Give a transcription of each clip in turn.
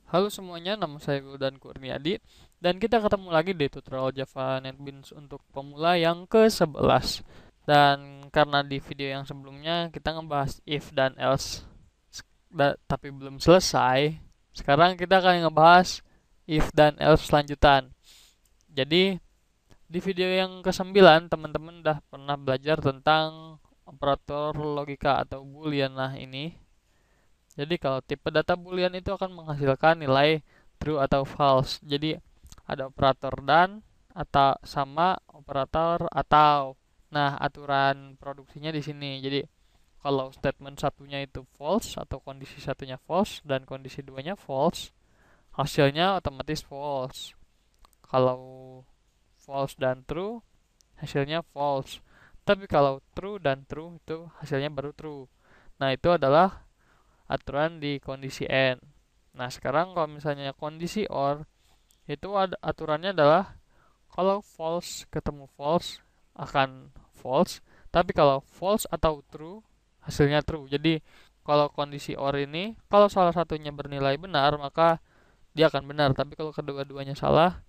Halo semuanya, nama saya Wildan Kurniadi dan kita ketemu lagi di tutorial Java NetBeans untuk pemula yang ke-11. Dan karena di video yang sebelumnya kita ngebahas if dan else tapi belum selesai, sekarang kita akan ngebahas if dan else lanjutan. Jadi di video yang ke-9 teman-teman udah pernah belajar tentang operator logika atau boolean. Nah, ini jadi kalau tipe data boolean itu akan menghasilkan nilai true atau false. Jadi ada operator dan atau sama operator atau. Nah, aturan produksinya di sini. Jadi kalau statement satunya itu false atau kondisi satunya false dan kondisi duanya false, hasilnya otomatis false. Kalau false dan true, hasilnya false. Tapi kalau true dan true itu hasilnya baru true. Nah, itu adalah aturan di kondisi N. Nah, sekarang kalau misalnya kondisi OR, itu ada aturannya adalah kalau false ketemu false akan false, tapi kalau false atau true hasilnya true. Jadi kalau kondisi OR ini, kalau salah satunya bernilai benar, maka dia akan benar, tapi kalau kedua-duanya salah,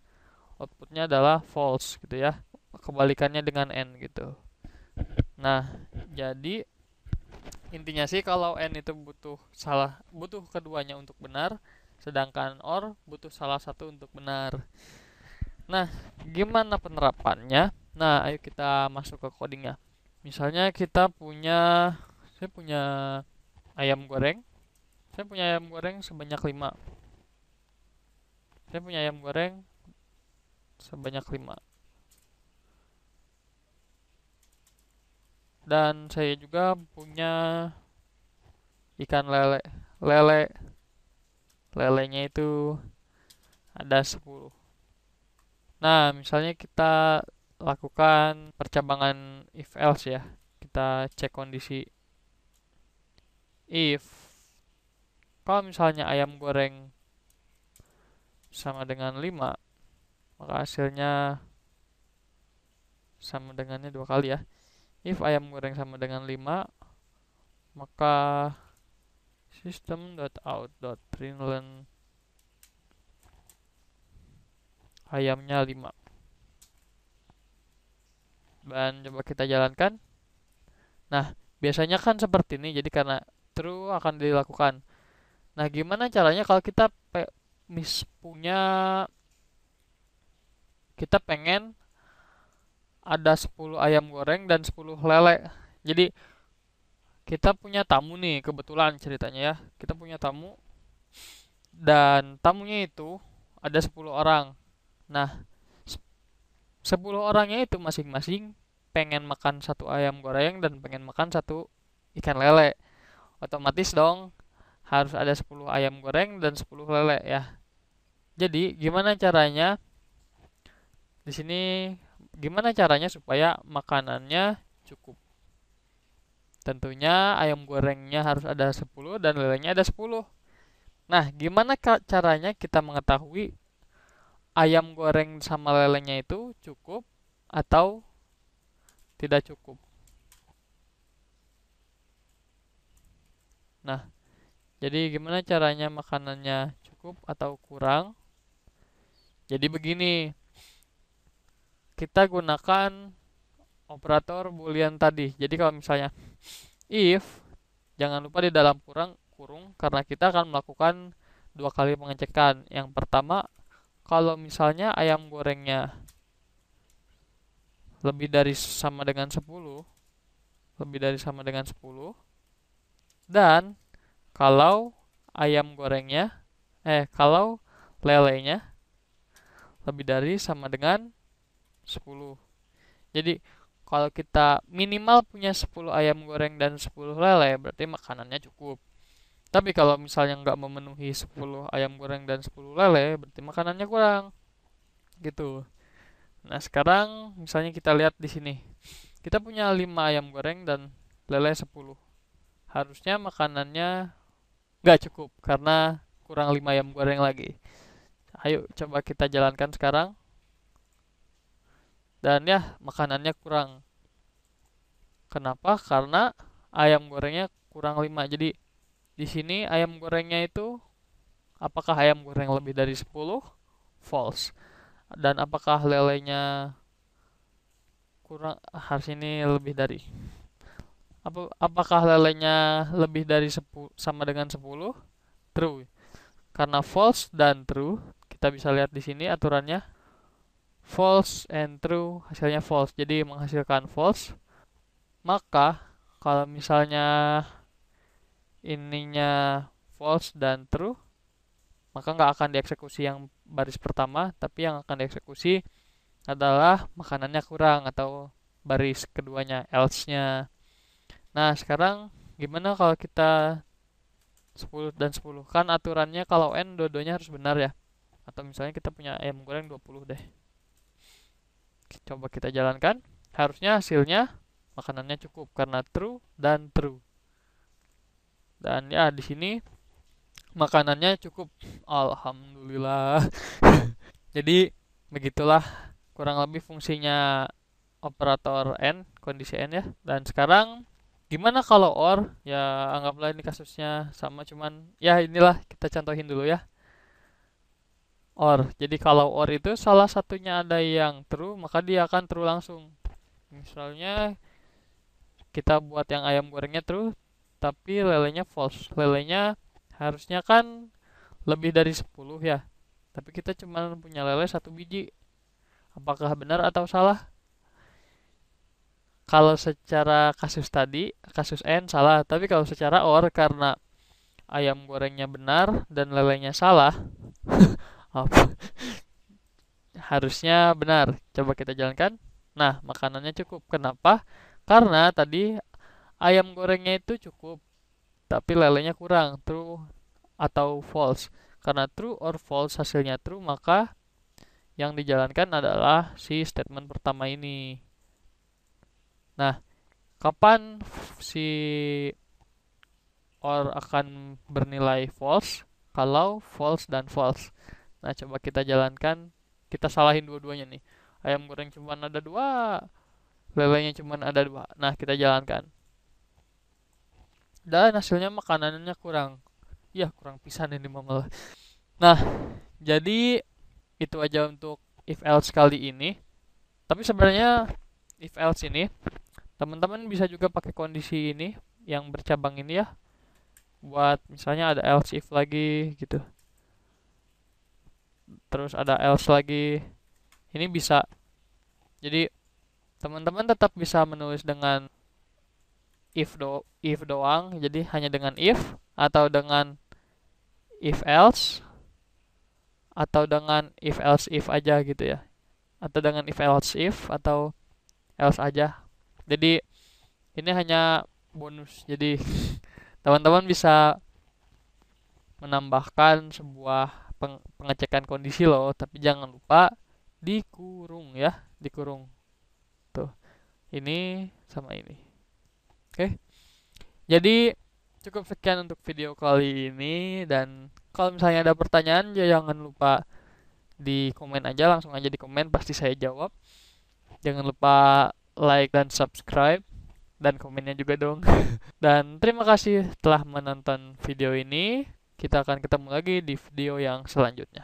outputnya adalah false gitu ya. Kebalikannya dengan N gitu. Nah, jadi intinya sih kalau N itu butuh keduanya untuk benar, sedangkan OR butuh salah satu untuk benar. Nah, gimana penerapannya? Nah, ayo kita masuk ke codingnya. Misalnya saya punya ayam goreng. Saya punya ayam goreng sebanyak 5. Saya punya ayam goreng sebanyak 5. Dan saya juga punya ikan lele. Lele, lelenya itu ada 10. Nah, misalnya kita lakukan percabangan if else ya. Kita cek kondisi if kalau misalnya ayam goreng sama dengan 5, maka hasilnya sama dengannya dua kali ya. If ayam goreng sama dengan 5, maka system.out.println ayamnya 5. Dan coba kita jalankan. Nah, biasanya kan seperti ini. Jadi karena true akan dilakukan. Nah, gimana caranya kalau punya kita pengen ada 10 ayam goreng dan 10 lele. Jadi kita punya tamu nih, kebetulan ceritanya ya. Kita punya tamu dan tamunya itu ada 10 orang. Nah, 10 orangnya itu masing-masing pengen makan satu ayam goreng dan pengen makan satu ikan lele. Otomatis dong harus ada 10 ayam goreng dan 10 lele ya. Jadi, di sini gimana caranya supaya makanannya cukup? Tentunya ayam gorengnya harus ada 10 dan lelenya ada 10. Nah, gimana caranya kita mengetahui ayam goreng sama lelenya itu cukup atau tidak cukup? Nah, jadi gimana caranya makanannya cukup atau kurang? Jadi begini, kita gunakan operator boolean tadi. Jadi kalau misalnya if, jangan lupa di dalam kurung karena kita akan melakukan dua kali pengecekan. Yang pertama, kalau misalnya ayam gorengnya lebih dari sama dengan 10, lebih dari sama dengan 10, dan kalau ayam gorengnya kalau lelenya lebih dari sama dengan 10. Jadi kalau kita minimal punya 10 ayam goreng dan 10 lele, berarti makanannya cukup. Tapi kalau misalnya nggak memenuhi 10 ayam goreng dan 10 lele, berarti makanannya kurang. Gitu. Nah, sekarang misalnya kita lihat di sini. Kita punya 5 ayam goreng dan lele 10. Harusnya makanannya nggak cukup karena kurang 5 ayam goreng lagi. Ayo coba kita jalankan sekarang. Dan ya, makanannya kurang. Kenapa? Karena ayam gorengnya kurang 5. Jadi di sini ayam gorengnya itu Apakah ayam goreng lebih dari 10? False. Dan apakah lelenya kurang, harus ini lebih dari. Apakah lelenya lebih dari 10 sama dengan 10? True. Karena false dan true, kita bisa lihat di sini aturannya. False and true, hasilnya false. Jadi menghasilkan false. Maka kalau misalnya ininya false dan true, maka nggak akan dieksekusi yang baris pertama, tapi yang akan dieksekusi adalah makanannya kurang atau baris keduanya, else-nya. Nah, sekarang gimana kalau kita 10 dan 10? Kan aturannya kalau N dua-duanya harus benar ya. Atau misalnya kita punya ayam goreng 20 deh. Coba kita jalankan. Harusnya hasilnya makanannya cukup karena true dan true. Dan ya di sini makanannya cukup. Alhamdulillah. Jadi begitulah kurang lebih fungsinya operator N, kondisi N ya. Dan sekarang gimana kalau OR? Ya anggaplah ini kasusnya sama, cuman ya inilah kita contohin dulu ya. OR. Jadi kalau OR itu salah satunya ada yang true, maka dia akan true langsung. Misalnya kita buat yang ayam gorengnya true, tapi lelenya false. Lelenya harusnya kan lebih dari 10 ya. Tapi kita cuma punya lele 1 biji. Apakah benar atau salah? Kalau secara kasus tadi, kasus N salah. Tapi kalau secara OR, karena ayam gorengnya benar dan lelenya salah, apa? Harusnya benar. Coba kita jalankan. Nah, makanannya cukup. Kenapa? Karena tadi ayam gorengnya itu cukup, tapi lelenya kurang. True atau false? Karena true or false hasilnya true, maka yang dijalankan adalah si statement pertama ini. Nah, kapan si or akan bernilai false? Kalau false dan false. Nah, coba kita jalankan. Kita salahin dua-duanya nih. Ayam goreng cuma ada 2, lelenya cuma ada 2. Nah, kita jalankan. Dan hasilnya makanannya kurang. Ya, kurang pisan ini mama. Nah, jadi itu aja untuk if else kali ini. Tapi sebenarnya if else ini teman-teman bisa juga pakai kondisi ini yang bercabang ini ya. Buat misalnya ada else if lagi gitu. Terus ada else lagi. Ini bisa. Jadi teman-teman tetap bisa menulis dengan if doang, jadi hanya dengan if, atau dengan if else, atau dengan if else if aja gitu ya, atau dengan if else if atau else aja. Jadi ini hanya bonus, jadi teman-teman bisa menambahkan sebuah pengecekan kondisi loh, tapi jangan lupa dikurung ya, dikurung tuh, ini sama ini. Oke, jadi cukup sekian untuk video kali ini, dan kalau misalnya ada pertanyaan ya jangan lupa di komen aja, langsung aja di komen, pasti saya jawab. Jangan lupa like dan subscribe dan komennya juga dong. Dan terima kasih telah menonton video ini. Kita akan ketemu lagi di video yang selanjutnya.